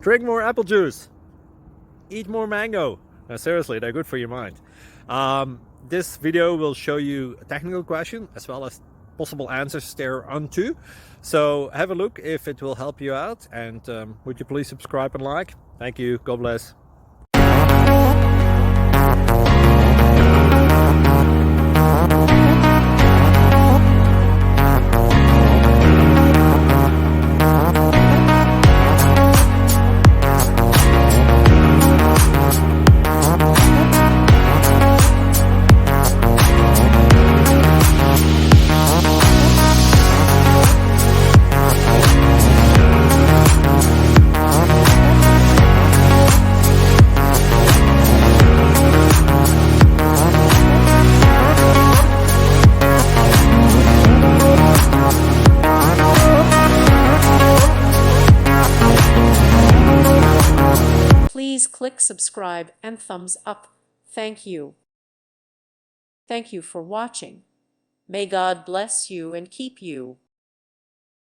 Drink more apple juice. Eat more mango. No, seriously, they're good for your mind. This video will show you a technical question as well as possible answers thereunto. So have a look if it will help you out, and would you please subscribe and like? Thank you. God bless. Please click subscribe and thumbs up. Thank you. Thank you for watching. May God bless you and keep you.